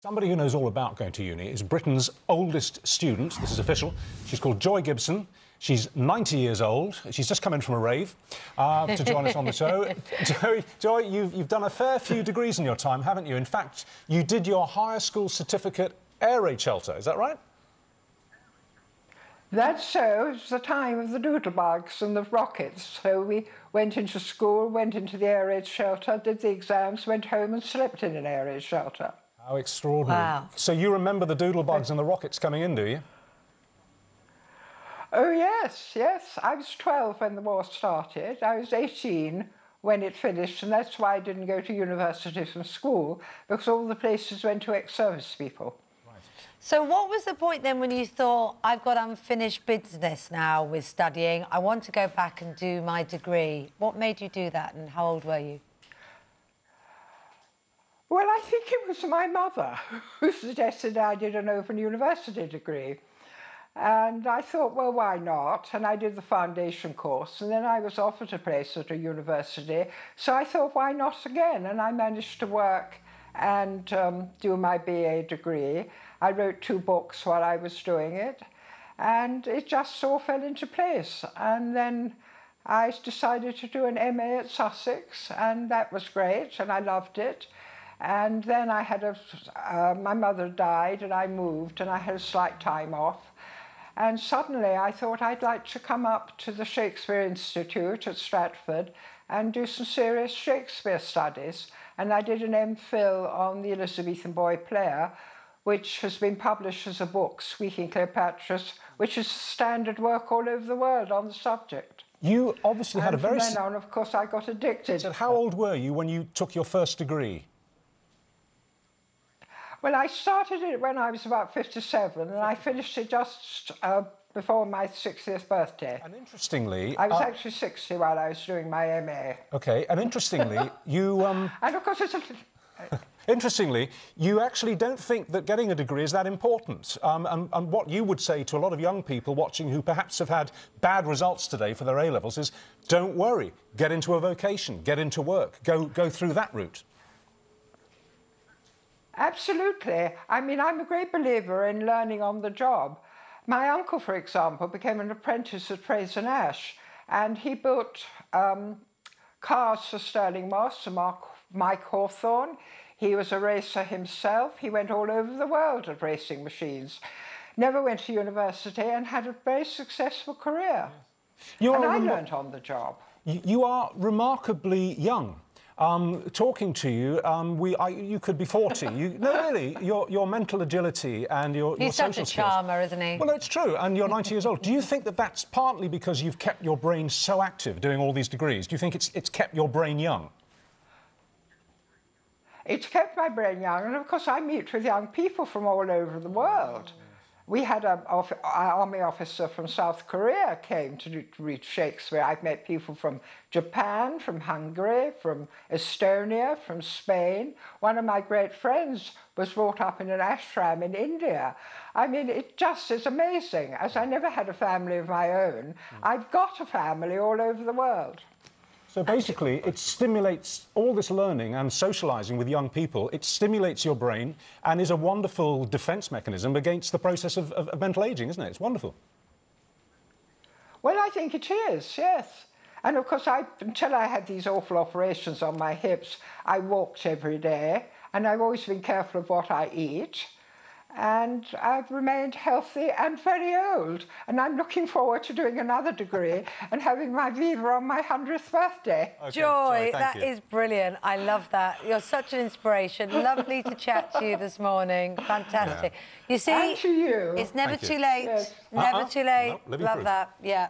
Somebody who knows all about going to uni is Britain's oldest student. This is official. She's called Joy Gibson. She's 90 years old. She's just come in from a rave to join us on the show. Joy, you've done a fair few degrees in your time, haven't you? In fact, you did your higher school certificate air raid shelter. Is that right? That's so. It's the time of the doodlebugs and the rockets. So we went into school, went into the air raid shelter, did the exams, went home and slept in an air raid shelter. How extraordinary. Wow. So you remember the doodlebugs and the rockets coming in, do you? Oh, yes, yes. I was 12 when the war started. I was 18 when it finished, and that's why I didn't go to university from school, because all the places went to ex-service people. Right. So what was the point then when you thought, I've got unfinished business now with studying, I want to go back and do my degree? What made you do that, and how old were you? Well, I think it was my mother who suggested I did an Open University degree. And I thought, well, why not? And I did the foundation course, and then I was offered a place at a university. So I thought, why not again? And I managed to work and do my BA degree. I wrote 2 books while I was doing it, and it just all fell into place. And then I decided to do an MA at Sussex, and that was great, and I loved it. And then I had my mother died, and I moved, and I had a slight time off. And suddenly I thought I'd like to come up to the Shakespeare Institute at Stratford and do some serious Shakespeare studies. And I did an MPhil on the Elizabethan boy player, which has been published as a book, Squeaking Cleopatras, which is standard work all over the world on the subject. You obviously had a very... And from then on, of course, I got addicted. So how old were you when you took your first degree? Well, I started it when I was about 57, and I finished it just before my 60th birthday. And interestingly... I was actually 60 while I was doing my MA. OK, and interestingly, you... And of course it's... Interestingly, you actually don't think that getting a degree is that important. And what you would say to a lot of young people watching who perhaps have had bad results today for their A-levels is, don't worry, get into a vocation, get into work, go through that route. Absolutely. I mean, I'm a great believer in learning on the job. My uncle, for example, became an apprentice at Fraser Nash, and he built cars for Stirling Moss and Mike Hawthorne. He was a racer himself. He went all over the world at racing machines. Never went to university and had a very successful career. And I learned on the job. You are remarkably young. Talking to you, you could be 40. No, really, your mental agility and your social skills... He's such a charmer, isn't he? Well, it's true, and you're 90 years old. Do you think that that's partly because you've kept your brain so active doing all these degrees? Do you think it's kept your brain young? It's kept my brain young, and of course I meet with young people from all over the world. We had an army officer from South Korea came to read Shakespeare. I've met people from Japan, from Hungary, from Estonia, from Spain. One of my great friends was brought up in an ashram in India. I mean, it just is amazing. As I never had a family of my own, I've got a family all over the world. So basically, it stimulates all this learning and socialising with young people. It stimulates your brain and is a wonderful defence mechanism against the process of mental ageing, isn't it? It's wonderful. Well, I think it is, yes. And, of course, until I had these awful operations on my hips, I walked every day, and I've always been careful of what I eat. And I've remained healthy and very old. And I'm looking forward to doing another degree and having my Viva on my 100th birthday. Okay, Joy, that is brilliant. I love that. You're such an inspiration. Lovely to chat to you this morning. Fantastic. Yeah. You see, and to you. It's never too late. Yes. Never too late. No, love that. Yeah.